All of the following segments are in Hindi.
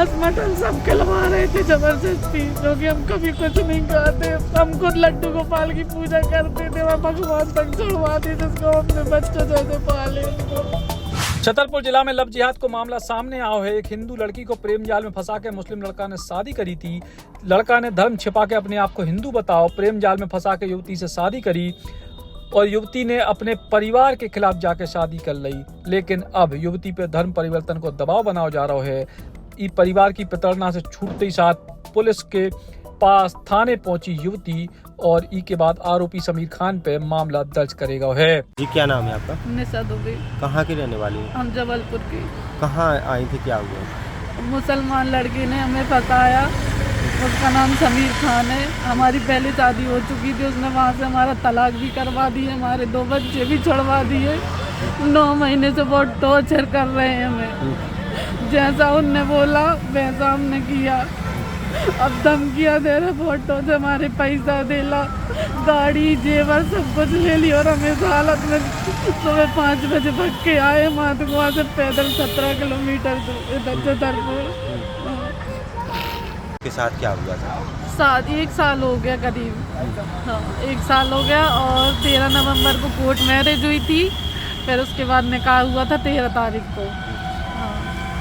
मांस मटन सब खिलवा रहे थे जबरदस्ती, जो कि हम कभी कुछ नहीं खाते। हम खुद लड्डू गोपाल की पूजा करते थे, वह भगवान तक चढ़वाते जिसको अपने बच्चों जैसे पाले। छतरपुर जिला में लव जिहाद को मामला सामने आओ है। एक हिंदू लड़की को प्रेम जाल में फंसा के मुस्लिम लड़का ने शादी करी थी। लड़का ने धर्म छिपा के अपने आप को हिंदू बताओ प्रेम जाल में फंसा के युवती से शादी करी और युवती ने अपने परिवार के खिलाफ जाके शादी कर ली। लेकिन अब युवती पे धर्म परिवर्तन को दबाव बनाया जा रहा है। ई परिवार की प्रताड़ना से छूटते ही साथ पुलिस के पास थाने पहुंची युवती और ई के बाद आरोपी समीर खान पे मामला दर्ज करेगा है। जी क्या नाम है आपका? निशा दुबे। कहाँ की रहने वाली है? हम जबलपुर की। कहाँ आई थी, क्या हुआ? मुसलमान लड़के ने हमें फंसाया, उसका नाम समीर खान है। हमारी पहले शादी हो चुकी थी, उसने वहाँ से हमारा तलाक भी करवा दिए, हमारे 2 बच्चे भी छुड़वा दिए। 9 महीने से बहुत टॉर्चर कर रहे हैं हमें। जैसा उनने बोला वैसा हमने किया। अब धमकियाँ दे रहे, फोटो से हमारे पैसा देला, गाड़ी जेवर सब कुछ ले लिया और हमें इस हालत में सुबह 5 बजे भग के आए वहाँ से पैदल 17 किलोमीटर इधर छतरपुर। के साथ क्या हुआ था? 1 साल हो गया करीब। हाँ 1 साल हो गया और 13 नवंबर को कोर्ट मैरिज हुई थी, फिर उसके बाद निकाह हुआ था 13 तारीख को।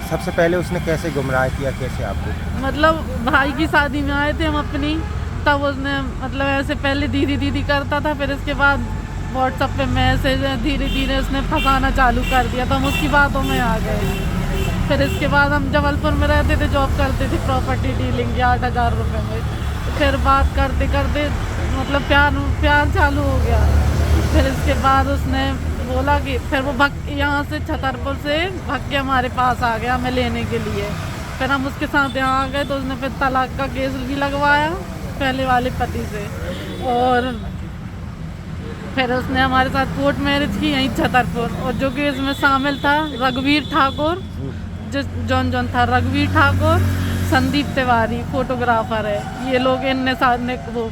सबसे पहले उसने कैसे गुमराह किया, कैसे आपको? मतलब भाई की शादी में आए थे हम अपनी, तब उसने मतलब ऐसे पहले दीदी दीदी करता था, फिर इसके बाद व्हाट्सएप पे मैसेज धीरे धीरे उसने फंसाना चालू कर दिया, तो हम उसकी बातों में आ गए। फिर इसके बाद हम जबलपुर में रहते थे, जॉब करते थे प्रॉपर्टी डीलिंग की 8,000 रुपये में। फिर बात करते करते मतलब प्यार चालू हो गया। फिर इसके बाद उसने बोला कि फिर वो यहाँ से छतरपुर से भग के हमारे पास आ गया हमें लेने के लिए। फिर हम उसके साथ यहाँ आ गए तो उसने फिर तलाक का केस भी लगवाया पहले वाले पति से, और फिर उसने हमारे साथ कोर्ट मैरिज की यहीं छतरपुर। और जो कि इसमें शामिल था रघुवीर ठाकुर, जौन था रघुवीर ठाकुर, संदीप तिवारी फोटोग्राफर है। ये लोग इनने साथ ने वो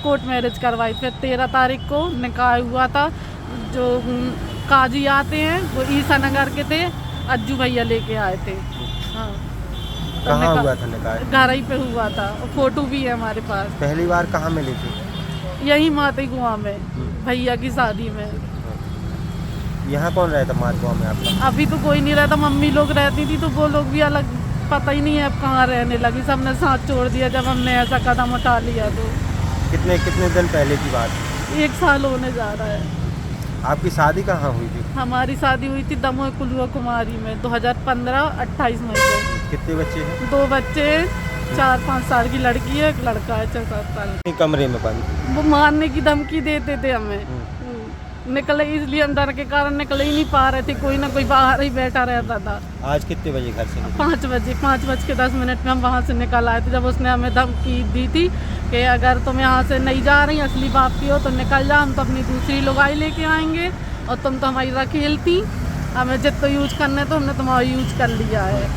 कोर्ट मैरिज करवाई। फिर 13 तारीख को निकाह हुआ था। जो काजी आते हैं वो ईसा नगर के थे, अज्जू भैया लेके आए थे। हाँ कहाँ हुआ था निकाह? घर ही पे हुआ था, फोटो भी है हमारे पास। पहली बार कहाँ मिली थी? यही माते कुआं में, भैया की शादी में। यहाँ कौन रहता माते कुआं में आपका? अभी तो कोई नहीं रहता, मम्मी लोग रहती थी, तो वो लोग भी अलग, पता ही नहीं है अब कहाँ रहने लगी। सबने साथ छोड़ दिया जब हमने ऐसा कदम उठा लिया। तो कितने दिन पहले की बात? 1 साल होने जा रहा है। आपकी शादी कहाँ हुई थी? हमारी शादी हुई थी दमोह कुलुआ कुमारी में 2015 28 मई को। कितने बच्चे हैं? 2 बच्चे, 4-5 साल की लड़की है, एक लड़का है 6-7 साल। कमरे में बंद वो मारने की धमकी देते थे हमें। निकले, इसलिए हम डर के कारण निकले ही नहीं पा रहे थे, कोई ना कोई बाहर ही बैठा रहता था। आज कितने बजे घर से? 5 बजे, 5:10 में हम वहाँ से निकल आए थे, जब उसने हमें धमकी दी थी कि अगर तुम यहाँ से नहीं जा रही असली बाप की हो तो निकल जा, हम तो अपनी दूसरी लुगाई लेके आएंगे और तुम तो हमारी रखेलती, हमें जितना यूज करना है तो हमने तुम्हारा यूज कर लिया है।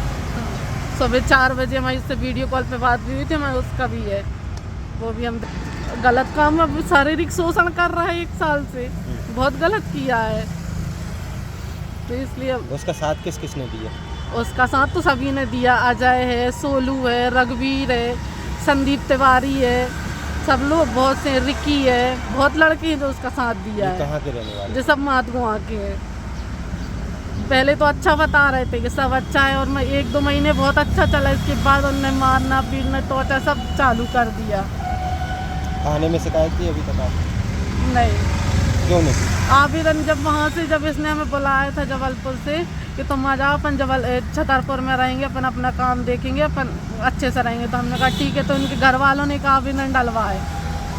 सुबह 4 बजे हमारी उससे वीडियो कॉल पे बात भी हुई थी, हमारे उसका भी है, वो भी हम गलत काम, अब शारीरिक शोषण कर रहा है 1 साल से, बहुत गलत किया है। तो इसलिए उसका साथ किस किसने दिया? उसका साथ तो सभी ने दिया, अजय है, सोलू है, रघुवीर है, संदीप तिवारी है, सब लोग बहुत से, रिकी है, बहुत लड़के हैं जो उसका साथ दिया है। कहाँ के रहने वाले? जो सब मातगुआ के हैं। पहले तो अच्छा बता रहे थे कि सब अच्छा है, और मैं 1-2 महीने बहुत अच्छा चला, इसके बाद उन्होंने मारना पीटना टॉर्चर सब चालू कर दिया। थाने में शिकायत की अभी तक आपने? नहीं। क्यों नहीं? आवेदन जब इसने हमें बुलाया था जबलपुर से कि तुम आ जाओ, अपन छतरपुर में रहेंगे, अपन अपना काम देखेंगे, अपन अच्छे से रहेंगे, तो हमने कहा ठीक है। तो उनके घर वालों ने एक आवेदन डलवाए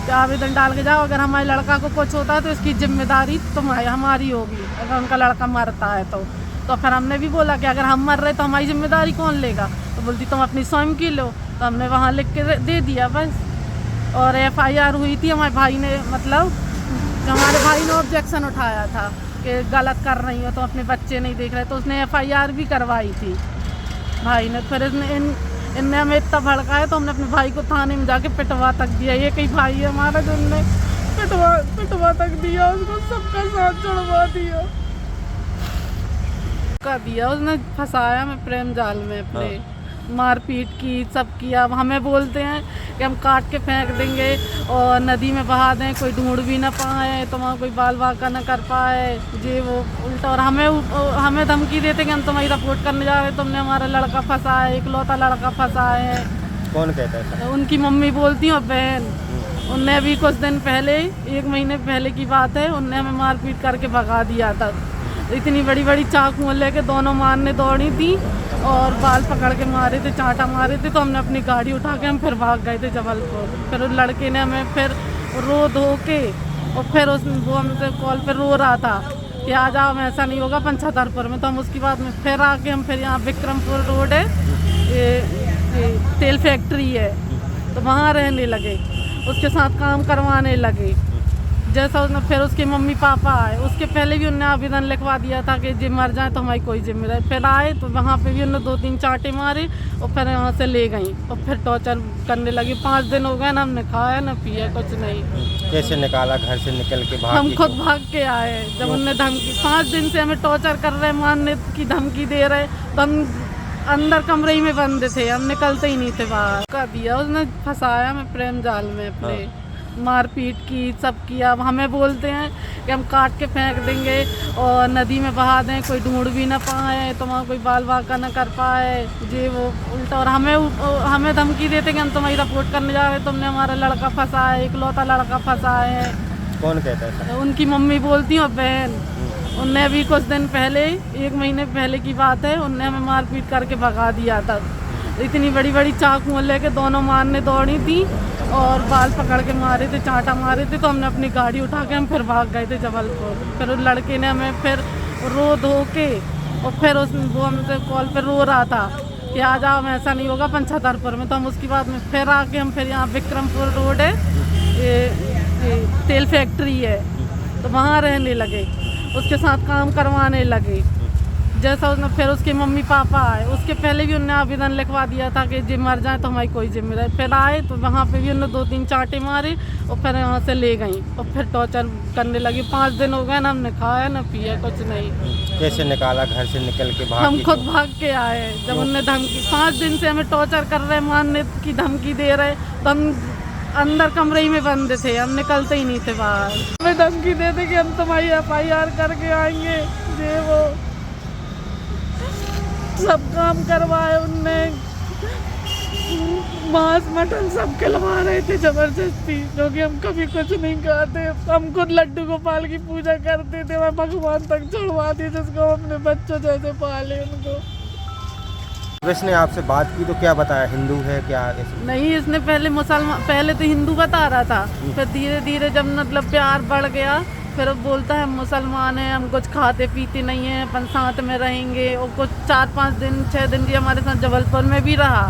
कि आवेदन डाल के जाओ, अगर हमारे लड़का को कुछ होता है तो इसकी जिम्मेदारी हमारी होगी, अगर उनका लड़का मरता है तो फिर हमने भी बोला कि अगर हम मर रहे तो हमारी जिम्मेदारी कौन लेगा? तो बोलती तुम अपनी स्वयं की लो। तो हमने वहाँ लिख के दे दिया बस। और FIR हुई थी, हमारे भाई ने, मतलब हमारे भाई ने ऑब्जेक्शन उठाया था कि गलत कर रही हो, तो अपने बच्चे नहीं देख रहे, तो उसने FIR भी करवाई थी भाई ने। फिर इनने हमें इतना भड़काया तो हमने अपने भाई को थाने में जाके पिटवा तक दिया। ये कई भाई है हमारा जो उनने पिटवा तक दिया, उसको सबका साथ छोड़वा दिया। उसने फंसाया मैं प्रेम जाल में अपने। मारपीट की, सब किया। अब हमें बोलते हैं कि हम काट के फेंक देंगे और नदी में बहा दें, कोई ढूंढ भी ना पाए, तो वहाँ कोई बाल वाका ना कर पाए, ये वो उल्टा। और हमें धमकी देते कि हम तुम्हारी रिपोर्ट करने जा रहे, तुमने हमारा लड़का फंसा है, इकलौता लड़का फंसा है। कौन कहता है? उनकी मम्मी बोलती और बहन। उनने अभी कुछ दिन पहले, 1 महीने पहले की बात है, उनने हमें मारपीट करके भगा दिया था। इतनी बड़ी बड़ी चाकू लेके दोनों मारने दौड़ी थी और बाल पकड़ के मारे थे, चांटा मारे थे। तो हमने अपनी गाड़ी उठा के हम फिर भाग गए थे जबलपुर। फिर उस लड़के ने हमें फिर रो धो के और फिर वो हमसे कॉल पर रो रहा था कि आ जाओ, हम ऐसा नहीं होगा 75पुर में। तो हम उसके बाद में फिर आके हम फिर यहाँ विक्रमपुर रोड है, ये तेल फैक्ट्री है, तो वहाँ रहने लगे, उसके साथ काम करवाने लगे। जैसा उसने फिर उसके मम्मी पापा आए, उसके पहले भी उन्होंने आवेदन लिखवा दिया था कि जे मर जाए तो हमारी कोई जिम्मेदारी। फिर आए तो वहाँ पे भी उन्होंने 2-3 चांटे मारे और फिर यहाँ से ले गई और फिर टॉर्चर करने लगी। 5 दिन हो गए ना, हमने खाया ना पिया, कुछ नहीं। कैसे निकाला घर से? निकल के भाग? हम खुद भाग के आए। जब उनने धमकी, 5 दिन से हमें टॉर्चर कर रहे, मारने की धमकी दे रहे, तो हम अंदर कमरे ही में बंद थे, हम निकलते ही नहीं थे बाहर। कर दिया उसने, फंसाया हमें प्रेम जाल में अपने, मारपीट की, सब किया। अब हमें बोलते हैं कि हम काट के फेंक देंगे और नदी में बहा दें, कोई ढूंढ भी ना पाए, तो वहाँ कोई बाल वाका ना कर पाए, ये वो उल्टा। और हमें धमकी देते कि हम तुम्हारी रिपोर्ट करने जा रहे, तुमने हमारा लड़का फंसा है, इकलौता लड़का फंसा है। कौन कहता है? उनकी मम्मी बोलती और बहन। उनने अभी कुछ दिन पहले, 1 महीने पहले की बात है, उनने हमें मारपीट करके भगा दिया था। इतनी बड़ी बड़ी चाकू लेके दोनों मारने दौड़ी थी और बाल पकड़ के मारे थे, चांटा मारे थे। तो हमने अपनी गाड़ी उठा के हम फिर भाग गए थे जबलपुर। फिर उस लड़के ने हमें फिर रो धो के और फिर वो हमसे कॉल पर रो रहा था कि आ जाओ, हम ऐसा नहीं होगा 75पुर में। तो हम उसके बाद में फिर आके हम फिर यहाँ विक्रमपुर रोड है, ये तेल फैक्ट्री है, तो वहाँ रहने लगे, उसके साथ काम करवाने लगे। जैसा उसने फिर उसके मम्मी पापा आए, उसके पहले भी उन्होंने आवेदन लिखवा दिया था कि जे मर जाए तो हमारी कोई जिम्मेदारी। फिर आए तो वहाँ पे भी उन्होंने 2-3 चांटे मारे और फिर यहाँ से ले गई और फिर टॉर्चर करने लगी। 5 दिन हो गए ना, हमने खाया ना पिया, कुछ नहीं। कैसे निकाला घर से? निकल के भाग? हम खुद भाग के आए। जब उनने धमकी, 5 दिन से हमें टॉर्चर कर रहे, मारने की धमकी दे रहे, तो हम अंदर कमरे ही में बंद थे, हम निकलते ही नहीं थे बाहर। हमें धमकी देते कि हम तुम्हारी FIR करके आएंगे, ये वो सब काम करवाए उनने। मांस मटन सब खिलवा रहे थे जबरदस्ती, क्योंकि हम कभी कुछ नहीं खाते। हम खुद लड्डू गोपाल की पूजा करते थे, मैं भगवान तक चढ़वाती जिसको हम अपने बच्चों जैसे पाले उनको। इसने आपसे बात की तो क्या बताया? हिंदू है क्या? नहीं, इसने पहले पहले तो हिंदू बता रहा था, फिर धीरे धीरे जब मतलब प्यार बढ़ गया, फिर अब बोलता है हम मुसलमान हैं, हम कुछ खाते पीते नहीं हैं, अपन साथ में रहेंगे। और कुछ 4-5 दिन 6 दिन भी हमारे साथ जबलपुर में भी रहा,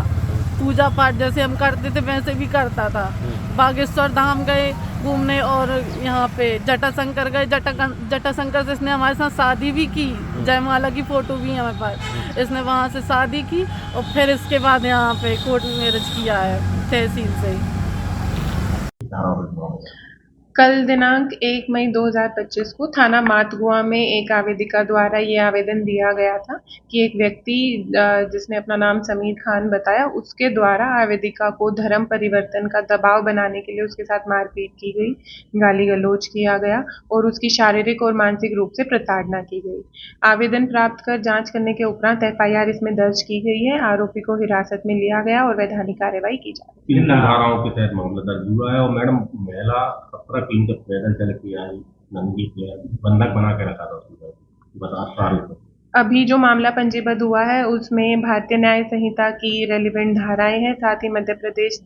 पूजा पाठ जैसे हम करते थे वैसे भी करता था। बागेश्वर धाम गए घूमने और यहाँ पे जटाशंकर गए। जटाशंकर से इसने हमारे साथ शादी भी की, जयमाला की फ़ोटो भी है हमारे पास। इसने वहाँ से शादी की और फिर इसके बाद यहाँ पे कोर्ट मैरिज किया है तहसील से। कल दिनांक 1 मई 2025 को थाना मातगुआ में एक आवेदिका द्वारा ये आवेदन दिया गया था कि एक व्यक्ति जिसने अपना नाम समीर खान बताया, उसके द्वारा आवेदिका को धर्म परिवर्तन का दबाव बनाने के लिए उसके साथ मारपीट की गई, गाली गलौज किया गया और उसकी शारीरिक और मानसिक रूप से प्रताड़ना की गई। आवेदन प्राप्त कर जांच करने के उपरांत FIR इसमें दर्ज की गई है। आरोपी को हिरासत में लिया गया और वैधानिक कार्रवाई की जा रही है। 3 धाराओं के तहत मामला दर्ज हुआ है और मैडम महिला 17 3 तक पैदल चल के आई, नंगी थी, बंधक बना के रखा था उसको, बता तारीख। अभी जो मामला पंजीबद्ध हुआ है उसमें भारतीय न्याय संहिता की रेलिवेंट धाराएं हैं, साथ ही मध्य प्रदेश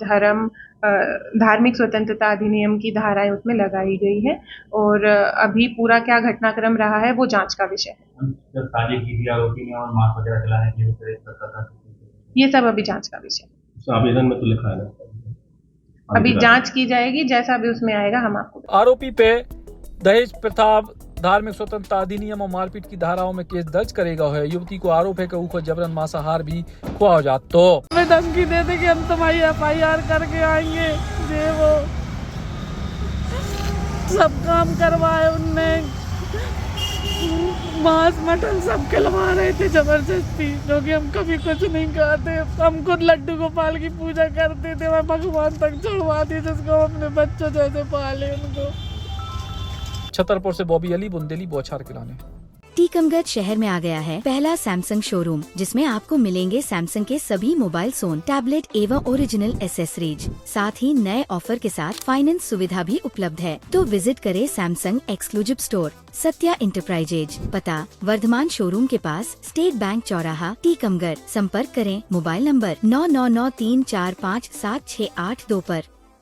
धार्मिक स्वतंत्रता अधिनियम की धाराएं उसमें लगाई गई है और अभी पूरा क्या घटनाक्रम रहा है वो जांच का विषय है। जब शादी की थी आरोपी ने और मास्क वगैरह चलाने के लिए प्रेरित करता था, ये सब अभी जांच का विषय है। उस आवेदन में तो लिखा है ना, अभी जांच की जाएगी, जैसा भी उसमें आएगा हम आपको। आरोपी पे दहेज प्रथा, धार्मिक स्वतंत्रता अधिनियम और मारपीट की धाराओं में केस दर्ज करेगा है। युवती को आरोप है कि ऊपर जबरन मांसाहार भी खुआ हो जात। तो हमें धमकी देते कि हम तुम्हारी FIR करके आएंगे, ये वो सब काम करवाए उनने। मांस मटन सब खिलवा रहे थे जबरदस्ती, जो कि हम कभी कुछ नहीं खाते। हम खुद लड्डू गोपाल की पूजा करते थे, मैं भगवान तक चढ़वाती जिसको हम अपने बच्चों जैसे पाले उनको। छतरपुर से बॉबी अली, बुंदेली बौछार खिलाने। टीकमगढ़ शहर में आ गया है पहला सैमसंग शोरूम, जिसमें आपको मिलेंगे सैमसंग के सभी मोबाइल फोन, टैबलेट एवं ओरिजिनल एसेसरीज। साथ ही नए ऑफर के साथ फाइनेंस सुविधा भी उपलब्ध है। तो विजिट करें Samsung exclusive store, Satya enterprises, पता वर्धमान शोरूम के पास, स्टेट बैंक चौराहा, टीकमगढ़। संपर्क करें मोबाइल नंबर 9993457682 पर।